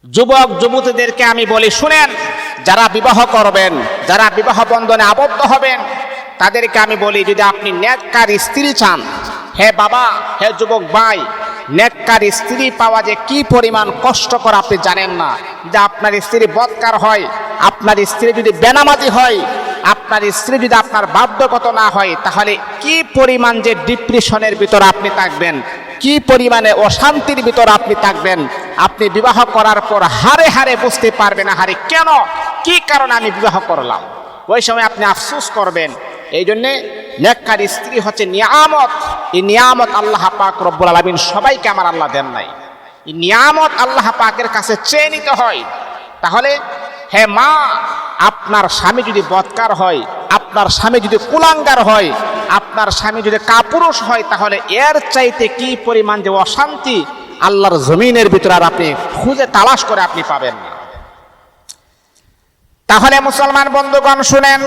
যুবক যুবতীদেরকে আমি বলি, শুনেন, যারা বিবাহ করবেন, যারা বিবাহ বন্ধনে আবদ্ধ হবেন, তাদেরকে আমি বলি, যদি আপনি নেককার স্ত্রী চান, হে বাবা, হে যুবক ভাই, নেককার স্ত্রী পাওয়া যে কি পরিমাণ কষ্টকর আপনি জানেন না। যে আপনার স্ত্রী বদকার হয়, আপনার স্ত্রী যদি বেনামাজি হয়, আপনার স্ত্রী যদি আপনার বাধ্যগত না হয়, তাহলে কি পরিমাণ যে ডিপ্রেশনের ভিতর আপনি থাকবেন, কি পরিমাণে অশান্তির ভিতর আপনি থাকবেন। আপনি বিবাহ করার পর হারে হারে বুঝতে পারবেন, হারে কেন, কি কারণে আমি বিবাহ করলাম। ওই সময় আপনি আফসোস করবেন। এই জন্যে নেককার স্ত্রী হচ্ছে নিয়ামত। এই নিয়ামত আল্লাহ পাক রব্বুল আলামিন সবাইকে আমার আল্লাহ দেন নাই। এই নিয়ামত আল্লাহ পাকের কাছে চেয়ে নিতে হয়। তাহলে হে মা, আপনার স্বামী যদি বদকার হয়, আপনার স্বামী যদি কুলাঙ্গার হয়, আপনার স্বামী যদি কাপুরুষ হয়, তাহলে এর চাইতে কি পরিমাণ যে অশান্তি আল্লাহর জমিনের ভিতরে আর আপনি খুঁজে তালাশ করে আপনি পাবেন না। তাহলে মুসলমান বন্ধুগণ শুনেন,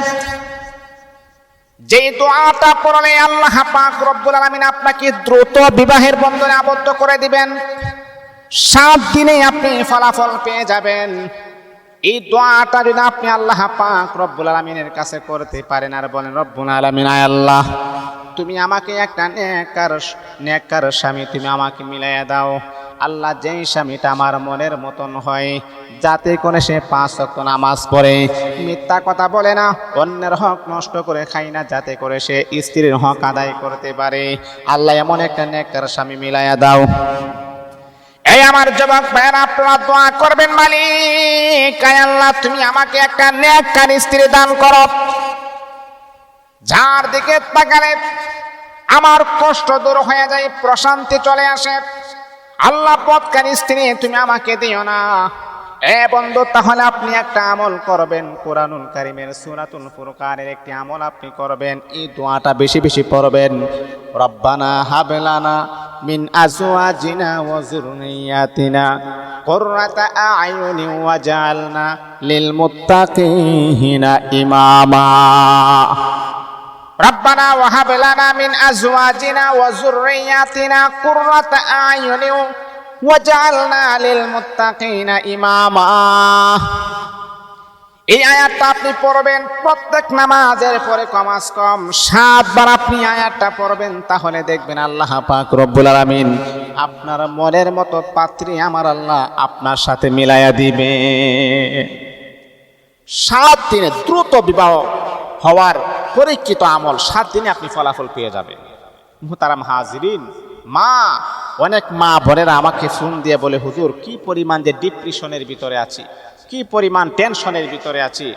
যে দোয়াটা পড়লে আল্লাহ পাক রব্বুল আলামিন আপনাকে দ্রুত বিবাহের বন্ধনে আবদ্ধ করে দিবেন, 7 দিনে আপনি ফলাফল পেয়ে যাবেন। এই দোয়াটা যদি আপনি আল্লাহ পাক রব্বুল আলামিনের কাছে করতে পারেন আর বলেন, রব্বুল আলামিন, আয় আল্লাহ, তুমি আমাকে একটা নেককার স্বামী তুমি আমাকে মিলাইয়া দাও। আল্লাহ, যেই স্বামীটা আমার মনের মতন হয়, যাতে করে সে 5 ওয়াক্ত নামাজ পড়ে, মিথ্যা কথা বলে না, অন্যের হক নষ্ট করে খায় না, যাতে করে সে স্ত্রীর হক আদায় করতে পারে। আল্লাহ, এমন একটা নেককার স্বামী মিলাইয়া দাও। এই আমার যুবক ভাইয়েরা, আপনারা দোয়া করবেন, মালিক আয় আল্লাহ, তুমি আমাকে একটা নেককার স্ত্রী দান করো, যার দিকে তাকালে আমার কষ্ট দূর হয়ে যায়, প্রশান্তি চলে আসে। আল্লাহ, বদকার স্ত্রী তুমি আমাকে দিও না। এ বন্ধু, তাহলে আপনি একটা আমল করবেন, কোরআনুল কারীমের সূরাতুল ফুরকানের একটি আমল আপনি করবেন। এই দোয়াটা বেশি বেশি পড়বেন, রব্বানা হাব লানা মিন আজওয়াজিনা ওয়া যুররিয়াতিনা কুররাতা আ'য়ুনি ওয়াজআলনা লিল মুত্তাকিনা ইমামা। রব্বানা ওয়া হাব লানা মিন আজওয়াজিনা ওয়া যুররিয়াতিনা কুররাতা আ'য়ুনি ওয়াজআলনা লিল মুত্তাকিনা ইমামা। এই আয়াতটা আপনি পড়বেন প্রত্যেক নামাজের পরে কমাস কম 7 বার আপনি আয়াতটা পড়বেন, তাহলে দেখবেন আল্লাহ পাক রব্বুল আলামিন আপনার মনের মতো পাত্রী আমার আল্লাহ আপনার সাথে মিলাইয়া দিবে। 7 দিনে দ্রুত বিবাহ হওয়ার পরীক্ষিত আমল, 7 দিনে আপনি ফলাফল পেয়ে যাবেন। মুহতারাম হাজিরিন, মা, অনেক মা বোনেরা আমাকে ফোন দিয়ে বলে, হুজুর, কি পরিমাণ যে ডিপ্রেশনের ভিতরে আছি, কি পরিমাণ টেনশনের ভিতরে আছি।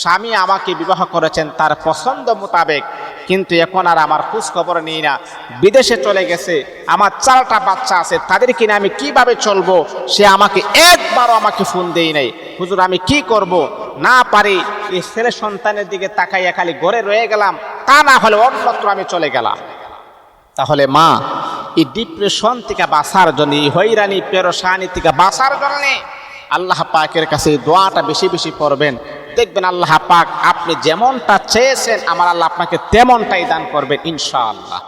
স্বামী আমাকে বিবাহ করেছেন তার পছন্দ মোতাবেক, কিন্তু এখন আর আমার খোঁজ খবর নেই না, বিদেশে চলে গেছে, আমার 4টা বাচ্চা আছে, তাদের কিনা আমি কিভাবে চলবো, সে আমাকে একবারও আমাকে ফোন দেই নাই। হুজুর, আমি কি করব? না পারি এই ছেলে সন্তানের দিকে তাকাইয়া খালি ঘরে রয়ে গেলাম, তা না হলে অন্যত্র আমি চলে গেলাম। তাহলে মা, এই ডিপ্রেশন থেকে বাঁচার জন্য, এই হয়রানি পেরেশানি থেকে বাঁচার জন্য আল্লাহ পাকের কাছে দোয়াটা বেশি বেশি পড়বেন। দেখবেন আল্লাহ পাক আপনি যেমনটা চেয়েছেন আমার আল্লাহ আপনাকে তেমনটাই দান করবেন ইনশাআল্লাহ।